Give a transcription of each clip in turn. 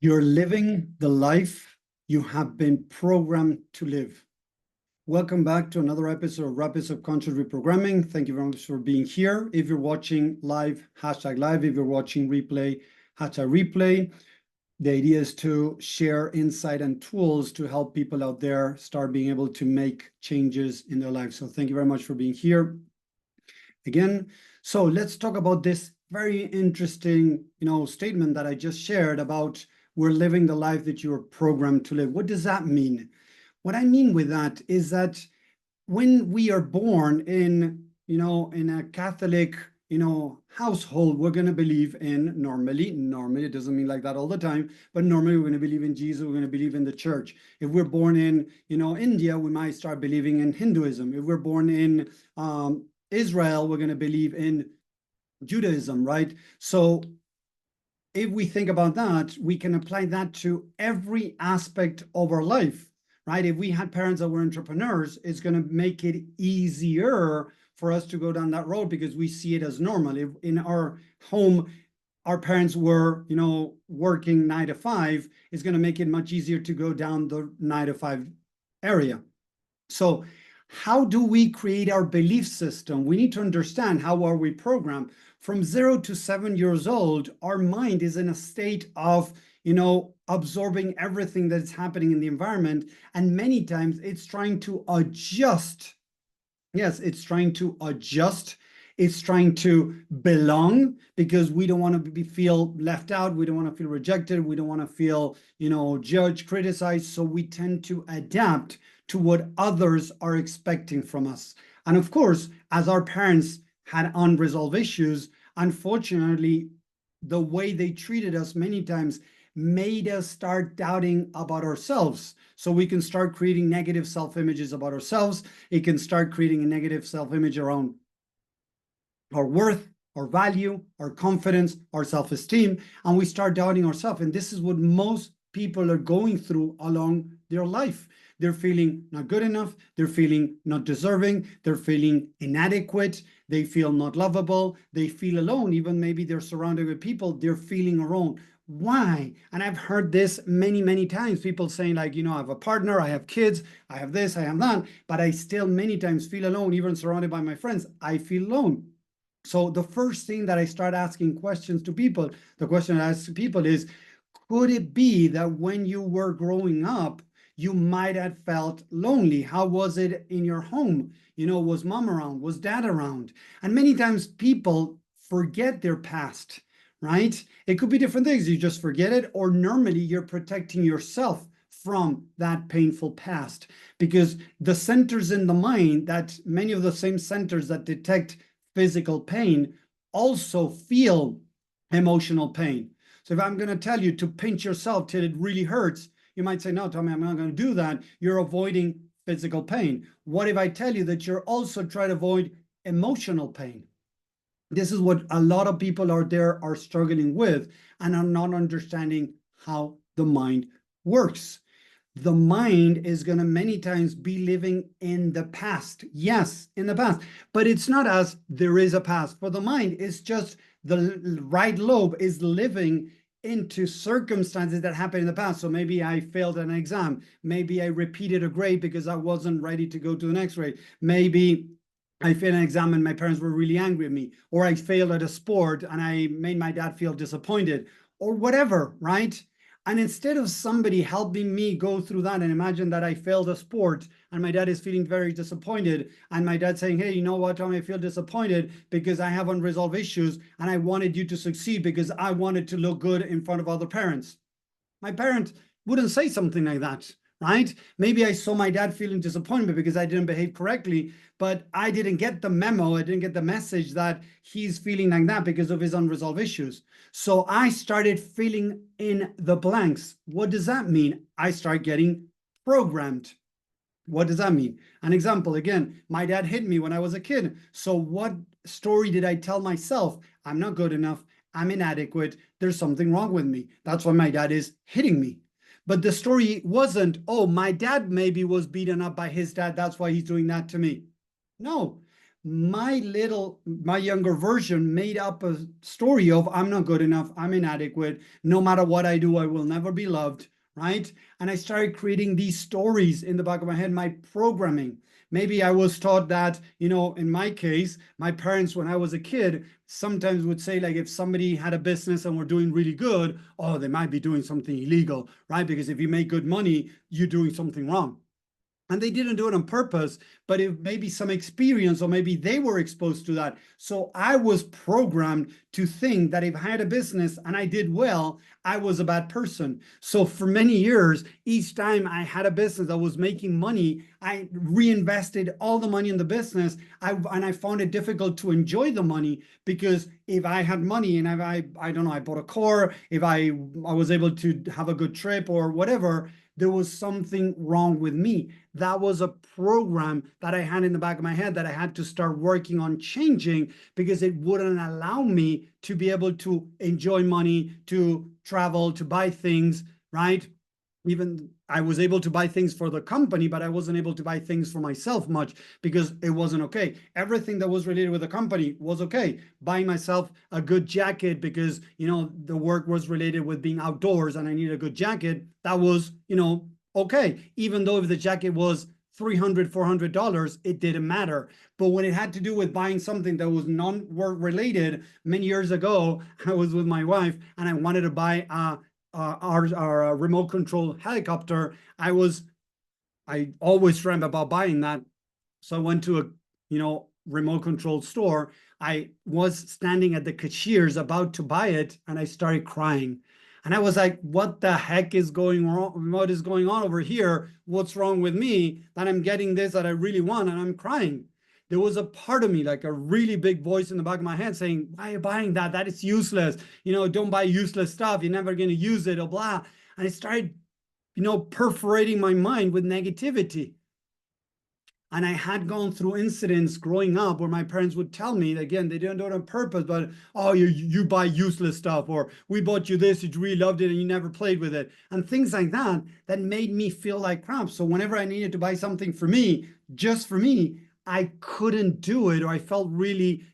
You're living the life you have been programmed to live. Welcome back to another episode of Rapid Subconscious Reprogramming. Thank you very much for being here. If you're watching live, hashtag live. If you're watching replay, hashtag replay. The idea is to share insight and tools to help people out there start being able to make changes in their lives. So thank you very much for being here again. So let's talk about this very interesting, statement that I just shared about we're living the life that you were programmed to live. What does that mean? What I mean with that is that when we are born in a Catholic, household, we're going to believe in normally, it doesn't mean like that all the time, but normally we're going to believe in Jesus, we're going to believe in the church. If we're born in, India, we might start believing in Hinduism. If we're born in Israel, we're going to believe in Judaism, right? So if we think about that, we can apply that to every aspect of our life, right? If we had parents that were entrepreneurs, it's going to make it easier for us to go down that road because we see it as normal. If in our home, our parents were, working 9 to 5, it's going to make it much easier to go down the 9 to 5 area. So how do we create our belief system? We need to understand how are we programmed. From 0 to 7 years old, our mind is in a state of, absorbing everything that's happening in the environment. And many times it's trying to adjust. Yes, it's trying to adjust. It's trying to belong because we don't want to feel left out. We don't want to feel rejected. We don't want to feel, judged, criticized. So we tend to adapt to what others are expecting from us. And of course, as our parents had unresolved issues, unfortunately, the way they treated us many times made us start doubting about ourselves. So we can start creating negative self-images about ourselves. It can start creating a negative self-image around our worth, our value, our confidence, our self-esteem, and we start doubting ourselves. And this is what most people are going through along their life. They're feeling not good enough. They're feeling not deserving. They're feeling inadequate. They feel not lovable. They feel alone. Even maybe they're surrounded with people. They're feeling alone. Why? And I've heard this many, many times. People saying like, I have a partner, I have kids, I have this, I have that, but I still many times feel alone, even surrounded by my friends. I feel alone. So the first thing that I start asking questions to people, the question I ask to people is, could it be that when you were growing up, you might have felt lonely? How was it in your home? Was mom around? Was dad around? And many times people forget their past, right? It could be different things. You just forget it, or normally you're protecting yourself from that painful past because the centers in the mind, that many of the same centers that detect physical pain also feel emotional pain. So if I'm going to tell you to pinch yourself till it really hurts, you might say, no, Tommy, I'm not going to do that. You're avoiding physical pain. What if I tell you that you're also trying to avoid emotional pain? This is what a lot of people out there are struggling with and are not understanding how the mind works. The mind is going to many times be living in the past. Yes, in the past. But it's not as there is a past. For the mind, it's just the right lobe is living into circumstances that happened in the past. So maybe I failed an exam. Maybe I repeated a grade because I wasn't ready to go to the next grade. Maybe I failed an exam and my parents were really angry at me. Or I failed at a sport and I made my dad feel disappointed. Or whatever, right? And instead of somebody helping me go through that and imagine that I failed a sport and my dad is feeling very disappointed and my dad saying, hey, you know what, Tommy, I feel disappointed because I have unresolved issues and I wanted you to succeed because I wanted to look good in front of other parents. My parent wouldn't say something like that, right? Maybe I saw my dad feeling disappointment because I didn't behave correctly, but I didn't get the memo. I didn't get the message that he's feeling like that because of his unresolved issues. So I started filling in the blanks. What does that mean? I start getting programmed. What does that mean? An example, again, my dad hit me when I was a kid. So what story did I tell myself? I'm not good enough. I'm inadequate. There's something wrong with me. That's why my dad is hitting me. But the story wasn't, oh, my dad maybe was beaten up by his dad. That's why he's doing that to me. No, my younger version made up a story of I'm not good enough, I'm inadequate, no matter what I do, I will never be loved, right? And I started creating these stories in the back of my head, my programming. Maybe I was taught that, in my case, my parents, when I was a kid, sometimes would say, like, if somebody had a business and were doing really good, oh, they might be doing something illegal, right? Because if you make good money, you're doing something wrong. And they didn't do it on purpose, but it maybe some experience, or maybe they were exposed to that. So I was programmed to think that if I had a business and I did well, I was a bad person. So for many years, each time I had a business that was making money, I reinvested all the money in the business. And I found it difficult to enjoy the money, because if I had money and I don't know, I bought a car, if I was able to have a good trip or whatever, there was something wrong with me. That was a program that I had in the back of my head that I had to start working on changing, because it wouldn't allow me to be able to enjoy money, to travel, to buy things, right? Even I was able to buy things for the company, but I wasn't able to buy things for myself much, because it wasn't okay. Everything that was related with the company was okay. Buying myself a good jacket because, the work was related with being outdoors and I needed a good jacket. That was, okay. Even though if the jacket was $300, $400, it didn't matter. But when it had to do with buying something that was non-work related, many years ago, I was with my wife and I wanted to buy our remote control helicopter. I always dreamt about buying that. So I went to a, remote control store. I was standing at the cashiers about to buy it, and I started crying. And I was like, what the heck is going wrong? What is going on over here? What's wrong with me that I'm getting this that I really want and I'm crying? There was a part of me, like a really big voice in the back of my head saying, why are you buying that? That is useless. Don't buy useless stuff. You're never going to use it, or blah. And I started, perforating my mind with negativity. And I had gone through incidents growing up where my parents would tell me, again, they didn't do it on purpose, but, oh, you buy useless stuff, or we bought you this, you really loved it and you never played with it, and things like that, that made me feel like crap. So whenever I needed to buy something for me, just for me, I couldn't do it, or I felt really,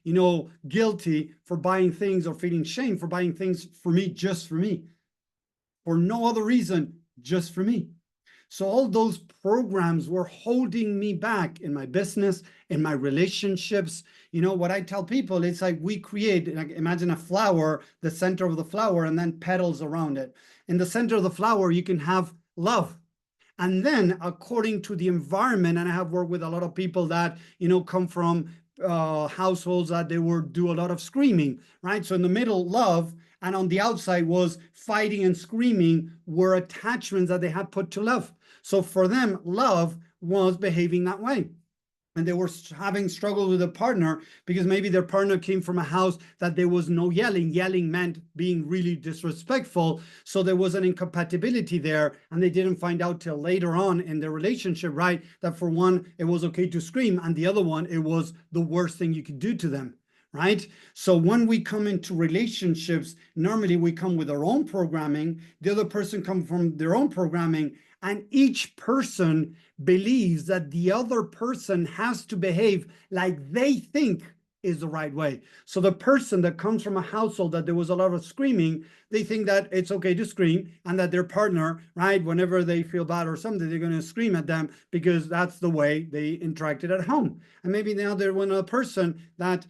guilty for buying things, or feeling shame for buying things for me, just for me, for no other reason, just for me. So all those programs were holding me back in my business, in my relationships. What I tell people, it's like we create, like, imagine a flower, the center of the flower, and then petals around it. In the center of the flower, you can have love. And then according to the environment, and I have worked with a lot of people that, come from households that they would do a lot of screaming, right? So in the middle, love, and on the outside was fighting and screaming, were attachments that they had put to love. So for them, love was behaving that way. And they were having struggle with a partner because maybe their partner came from a house that there was no yelling. Yelling meant being really disrespectful. So there was an incompatibility there. And they didn't find out till later on in their relationship, right, that for one, it was okay to scream. And the other one, it was the worst thing you could do to them. Right? So when we come into relationships, normally we come with our own programming. The other person comes from their own programming. And each person believes that the other person has to behave like they think is the right way. So the person that comes from a household that there was a lot of screaming, they think that it's okay to scream, and that their partner, right, whenever they feel bad or something, they're going to scream at them because that's the way they interacted at home. And maybe now they're one other person that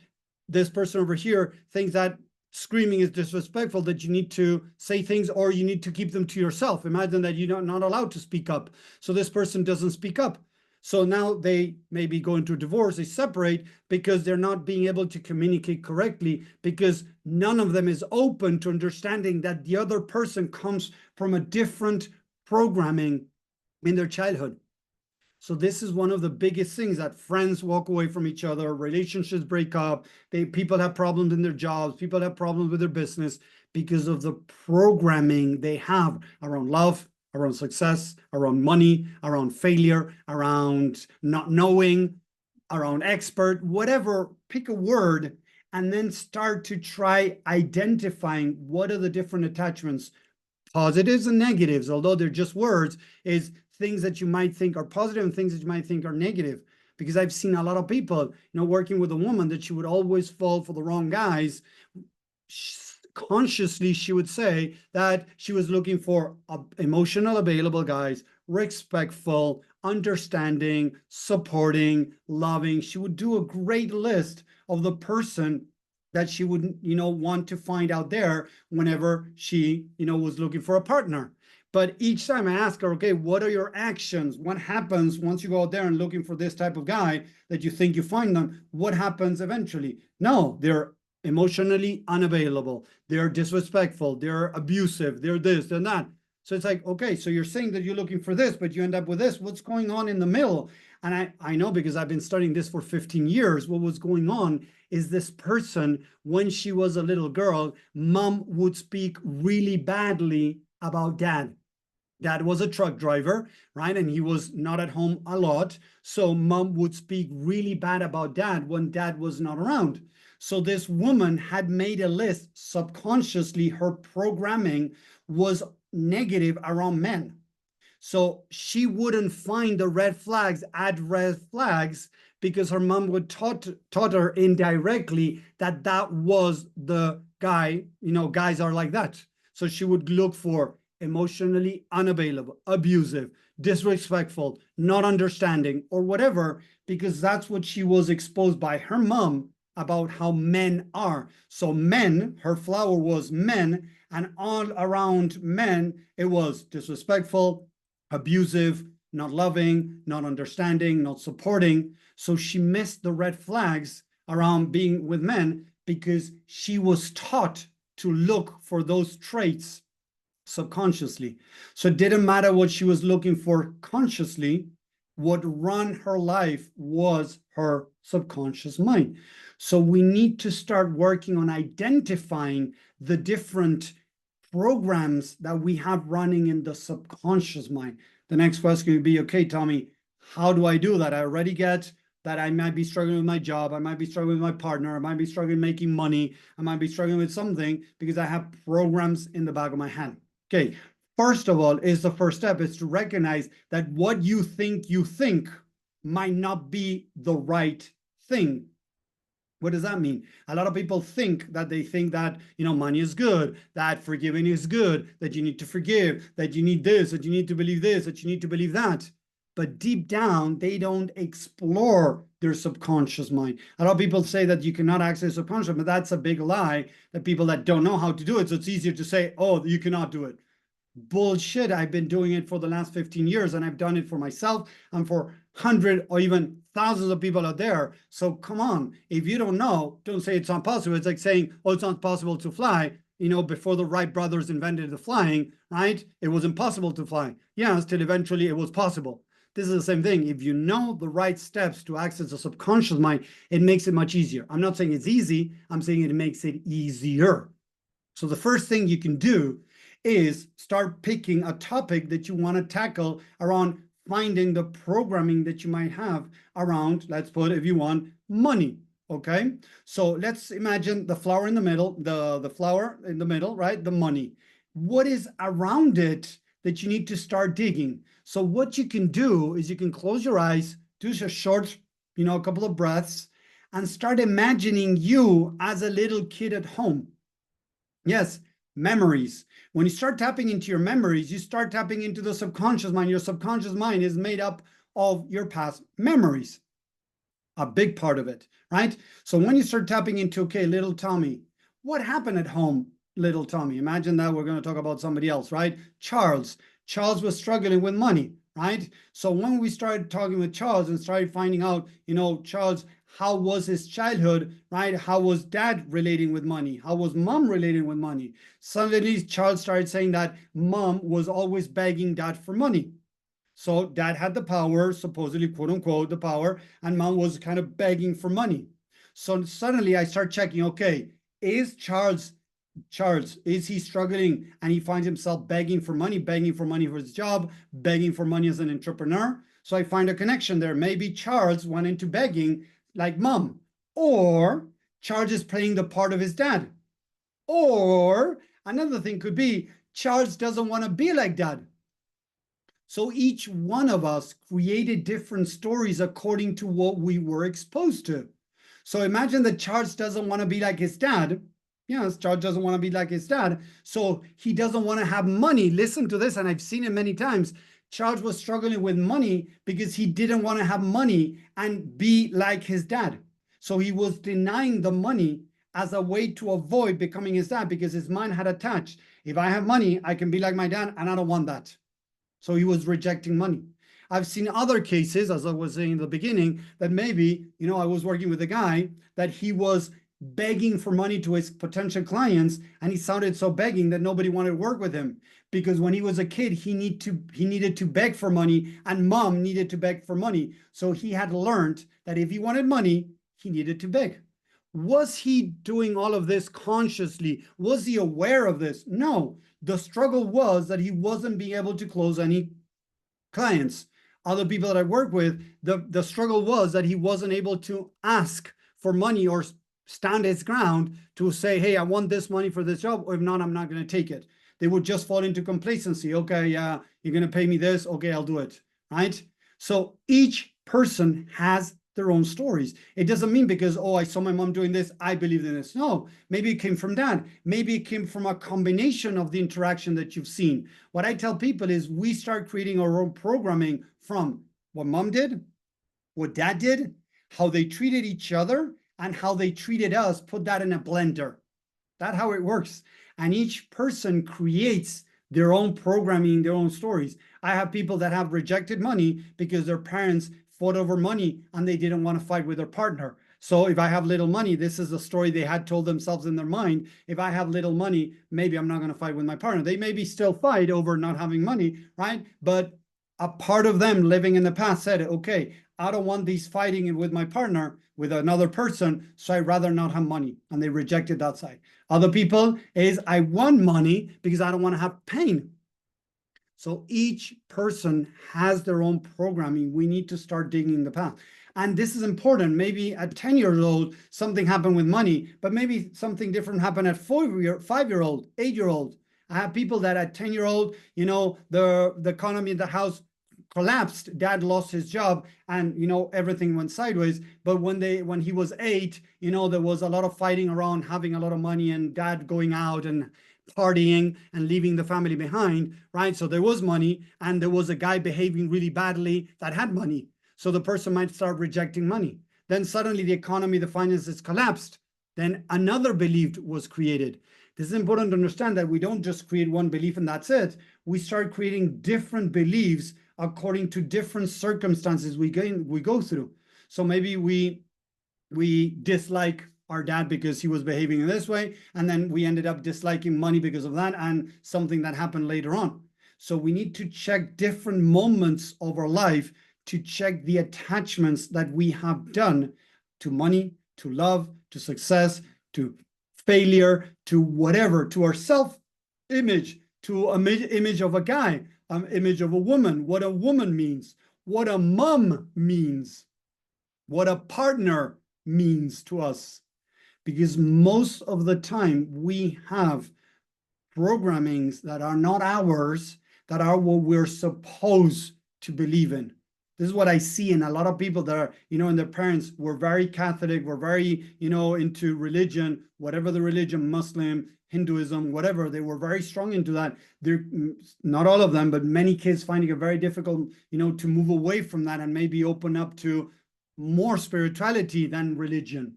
this person over here thinks that screaming is disrespectful, that you need to say things, or you need to keep them to yourself. Imagine that you're not allowed to speak up. So this person doesn't speak up. So now they maybe go into a divorce, they separate because they're not being able to communicate correctly, because none of them is open to understanding that the other person comes from a different programming in their childhood. So this is one of the biggest things, that friends walk away from each other, relationships break up, people have problems in their jobs, people have problems with their business because of the programming they have around love, around success, around money, around failure, around not knowing, around expert, whatever, pick a word, and then start to try identifying what are the different attachments, positives and negatives, although they're just words, is things that you might think are positive and things that you might think are negative. because I've seen a lot of people, working with a woman that she would always fall for the wrong guys. Consciously, she would say that she was looking for emotional, available guys, respectful, understanding, supporting, loving. She would do a great list of the person that she would, want to find out there whenever she, was looking for a partner. But each time I ask her, okay, what are your actions? What happens once you go out there and looking for this type of guy that you think you find them? What happens eventually? No, they're emotionally unavailable. They're disrespectful. They're abusive. They're this, they're that. So it's like, okay, so you're saying that you're looking for this, but you end up with this. What's going on in the middle? And I know, because I've been studying this for 15 years, what was going on is this person, when she was a little girl, mom would speak really badly about dad. Dad was a truck driver, right? And he was not at home a lot. So mom would speak really bad about dad when dad was not around. So this woman had made a list subconsciously. Her programming was negative around men. So she wouldn't find the red flags at red flags, because her mom would taught her indirectly that that was the guy, guys are like that. So she would look for emotionally unavailable, abusive, disrespectful, not understanding, or whatever, because that's what she was exposed by her mom about how men are. So men, her flower was men, and all around men, it was disrespectful, abusive, not loving, not understanding, not supporting. So she missed the red flags around being with men, because she was taught to look for those traits subconsciously. So it didn't matter what she was looking for consciously. What ran her life was her subconscious mind. So we need to start working on identifying the different programs that we have running in the subconscious mind. The next question would be, okay, Tommy, how do I do that? I already get that I might be struggling with my job. I might be struggling with my partner. I might be struggling making money. I might be struggling with something because I have programs in the back of my head. Okay, first of all, is the first step is to recognize that what you think might not be the right thing. What does that mean? A lot of people think that money is good, that forgiving is good, that you need to forgive, that you need this, that you need to believe this, that you need to believe that. But deep down, they don't explore their subconscious mind. A lot of people say that you cannot access subconscious, but that's a big lie, that people that don't know how to do it. So it's easier to say, oh, you cannot do it. Bullshit. I've been doing it for the last 15 years, and I've done it for myself and for hundreds or even thousands of people out there. So come on, if you don't know, don't say it's not possible. It's like saying, oh, it's not possible to fly. Before the Wright brothers invented the flying, right? It was impossible to fly. Yes, till eventually it was possible. This is the same thing. If you know the right steps to access the subconscious mind, it makes it much easier. I'm not saying it's easy. I'm saying it makes it easier. So the first thing you can do is start picking a topic that you want to tackle around finding the programming that you might have around, let's put, if you want, money. Okay, so let's imagine the flower in the middle, the flower in the middle, right? The money. What is around it that you need to start digging? So what you can do is you can close your eyes, do a short, a couple of breaths, and start imagining you as a little kid at home. Yes, memories. When you start tapping into your memories, you start tapping into the subconscious mind. Your subconscious mind is made up of your past memories, a big part of it, right? So when you start tapping into, okay, little Tommy, what happened at home, little Tommy? Imagine that we're going to talk about somebody else, right? Charles. Charles was struggling with money, right? So when we started talking with Charles and started finding out, Charles, how was his childhood, right? How was dad relating with money? How was mom relating with money? Suddenly, Charles started saying that mom was always begging dad for money. So dad had the power, supposedly, quote unquote, the power, and mom was kind of begging for money. So suddenly I start checking, okay, is Charles, is he struggling and he finds himself begging for money for his job, begging for money as an entrepreneur? So I find a connection there. Maybe Charles went into begging like mom, or Charles is playing the part of his dad. Or another thing could be Charles doesn't want to be like dad. So each one of us created different stories according to what we were exposed to. So imagine that Charles doesn't want to be like his dad. Yes, Charles doesn't want to be like his dad. So he doesn't want to have money. Listen to this, and I've seen it many times. Charles was struggling with money because he didn't want to have money and be like his dad. So he was denying the money as a way to avoid becoming his dad, because his mind had attached, if I have money, I can be like my dad, and I don't want that. So he was rejecting money. I've seen other cases, as I was saying in the beginning, that maybe, I was working with a guy that he was begging for money to his potential clients, and he sounded so begging that nobody wanted to work with him, because when he was a kid, he needed to beg for money, and mom needed to beg for money. So he had learned that if he wanted money, he needed to beg. Was he doing all of this consciously? Was he aware of this? No. The struggle was that he wasn't being able to close any clients. Other people that I work with, the struggle was that he wasn't able to ask for money or stand his ground to say, hey, I want this money for this job, or if not, I'm not going to take it. They would just fall into complacency. Okay, yeah, you're going to pay me this. Okay, I'll do it. Right? So each person has their own stories. It doesn't mean because, oh, I saw my mom doing this, I believe in this. No, maybe it came from dad. Maybe it came from a combination of the interaction that you've seen. What I tell people is we start creating our own programming from what mom did, what dad did, how they treated each other, and how they treated us. Put that in a blender. That's how it works. And each person creates their own programming, their own stories. I have people that have rejected money because their parents fought over money and they didn't want to fight with their partner. So if I have little money, this is a story they had told themselves in their mind. If I have little money, maybe I'm not going to fight with my partner. They maybe still fight over not having money, right? But a part of them living in the past said, okay, I don't want these fighting with my partner, with another person, so I'd rather not have money. And they rejected that side. Other people is, I want money because I don't want to have pain. So each person has their own programming. We need to start digging the path. And this is important. Maybe at 10 years old, something happened with money, but maybe something different happened at 5-year-old, 8-year-old. I have people that at 10-year-old, the economy in the house collapsed, dad lost his job, and everything went sideways. But when he was 8, there was a lot of fighting around having a lot of money and dad going out and partying and leaving the family behind, right? So there was money, and there was a guy behaving really badly that had money. So the person might start rejecting money. Then suddenly the economy, the finances collapsed. Then another belief was created. This is important to understand, that we don't just create one belief and that's it. We start creating different beliefs according to different circumstances we go through. So maybe we dislike our dad because he was behaving in this way, and then we ended up disliking money because of that, and something that happened later on. So we need to check different moments of our life to check the attachments that we have done to money, to love, to success, to failure, to whatever, to our self-image, to an image of a guy, an image of a woman, what a woman means, what a mom means, what a partner means to us. Because most of the time we have programmings that are not ours, that are what we're supposed to believe in. This is what I see in a lot of people that are, and their parents were very Catholic, were very, into religion, whatever the religion, Muslim, Hinduism, whatever, they were very strong into that. They're not all of them, but many kids finding it very difficult, to move away from that and maybe open up to more spirituality than religion.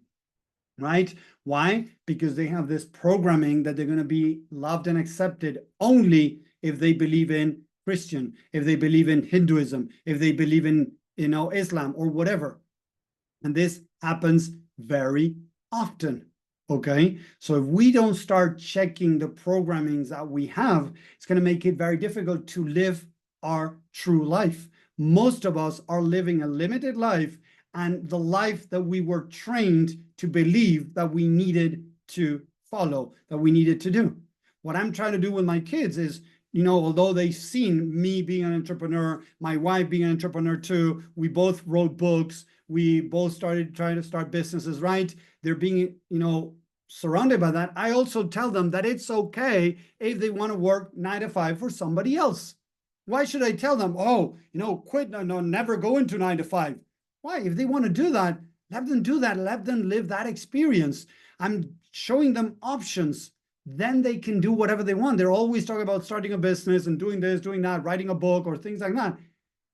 Right? Why? Because they have this programming that they're going to be loved and accepted only if they believe in Christian, if they believe in Hinduism, if they believe in, Islam or whatever. And this happens very often. Okay. So if we don't start checking the programmings that we have, it's going to make it very difficult to live our true life. Most of us are living a limited life, and the life that we were trained to believe that we needed to follow, that we needed to do. What I'm trying to do with my kids is, although they've seen me being an entrepreneur, my wife being an entrepreneur too, we both wrote books, we both started trying to start businesses, right? They're being, surrounded by that. I also tell them that it's okay if they want to work 9 to 5 for somebody else. Why should I tell them, oh, quit, no, never go into 9 to 5? Why? If they want to do that, let them do that. Let them live that experience. I'm showing them options. Then they can do whatever they want. They're always talking about starting a business and doing this, doing that, writing a book or things like that.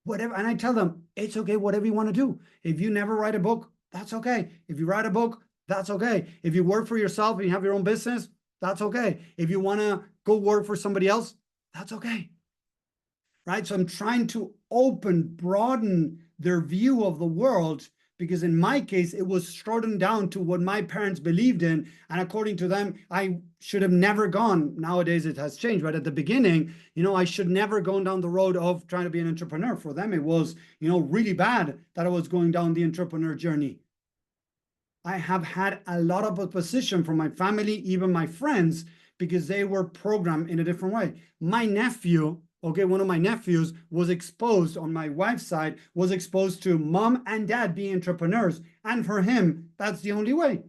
Whatever. And I tell them, it's okay, whatever you want to do. If you never write a book, that's okay. If you write a book, that's okay. If you work for yourself and you have your own business, that's okay. If you want to go work for somebody else, that's okay. Right? So I'm trying to broaden their view of the world, because in my case, it was shortened down to what my parents believed in. And according to them, I should have never gone. Nowadays, it has changed. But at the beginning, I should never gone down the road of trying to be an entrepreneur. For them, it was, really bad that I was going down the entrepreneur journey. I have had a lot of opposition from my family, even my friends, because they were programmed in a different way. My nephew, one of my nephews was exposed on my wife's side, was exposed to mom and dad being entrepreneurs. And for him, that's the only way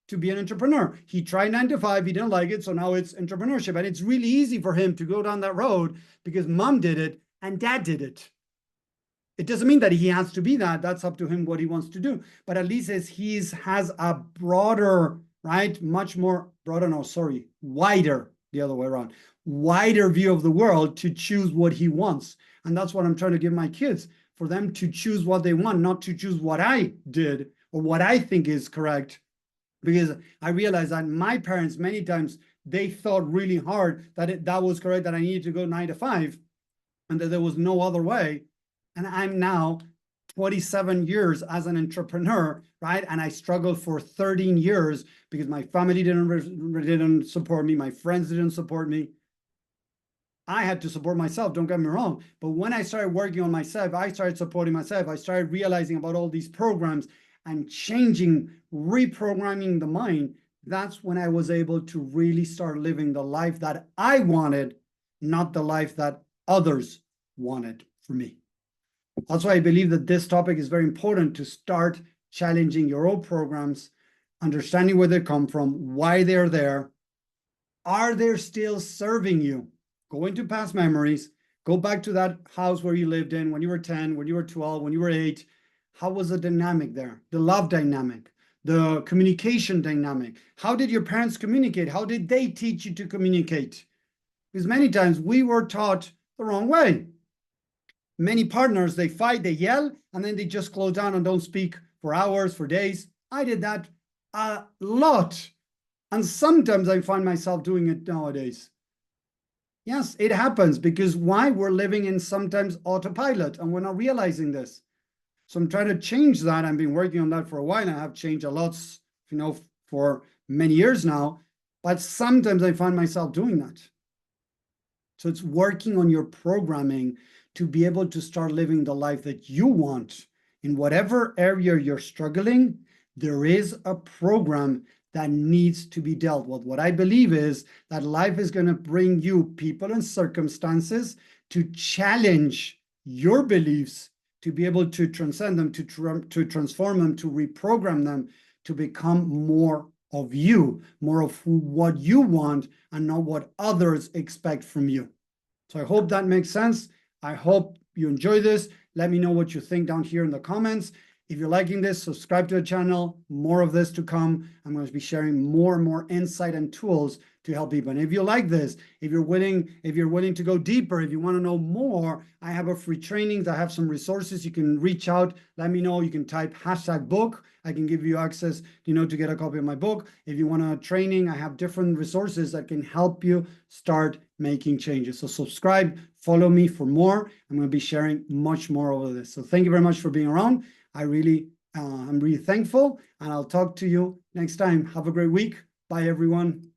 to be an entrepreneur. He tried 9 to 5, he didn't like it, so now it's entrepreneurship. And it's really easy for him to go down that road because mom did it and dad did it. It doesn't mean that he has to be that. That's up to him what he wants to do. But at least he has a broader, right? Much more broader, no, sorry, wider, the other way around, wider view of the world to choose what he wants. And that's what I'm trying to give my kids, for them to choose what they want, not to choose what I did or what I think is correct. Because I realized that my parents, many times, they thought really hard that that was correct, that I needed to go 9 to 5 and that there was no other way. And I'm now 27 years as an entrepreneur, right? And I struggled for 13 years because my family didn't support me. My friends didn't support me. I had to support myself, don't get me wrong. But when I started working on myself, I started supporting myself. I started realizing about all these programs and changing, reprogramming the mind. That's when I was able to really start living the life that I wanted, not the life that others wanted for me. That's why I believe that this topic is very important, to start challenging your own programs, understanding where they come from, why they're there. Are they still serving you? Go into past memories, go back to that house where you lived in when you were 10, when you were 12, when you were 8. How was the dynamic there? The love dynamic, the communication dynamic. How did your parents communicate? How did they teach you to communicate? Because many times we were taught the wrong way. Many partners, they fight, they yell, and then they just close down and don't speak for hours, for days. I did that a lot. And sometimes I find myself doing it nowadays. Yes, it happens, because why? We're living in sometimes autopilot and we're not realizing this. So I'm trying to change that. I've been working on that for a while. I have changed a lot, for many years now, but sometimes I find myself doing that. So it's working on your programming to be able to start living the life that you want. In whatever area you're struggling, there is a program that needs to be dealt with. What I believe is that life is going to bring you people and circumstances to challenge your beliefs, to be able to transcend them, to transform them, to reprogram them, to become more of you, more of what you want and not what others expect from you. So I hope that makes sense. I hope you enjoy this. Let me know what you think down here in the comments. If you're liking this, subscribe to the channel. More of this to come. I'm going to be sharing more and more insight and tools to help people. And if you like this, if you're willing to go deeper, if you want to know more, I have a free training. I have some resources. You can reach out. Let me know. You can type #book. I can give you access, to get a copy of my book. If you want a training, I have different resources that can help you start making changes. So subscribe, follow me for more. I'm going to be sharing much more over this. So thank you very much for being around. I'm really thankful, and I'll talk to you next time. Have a great week. Bye, everyone.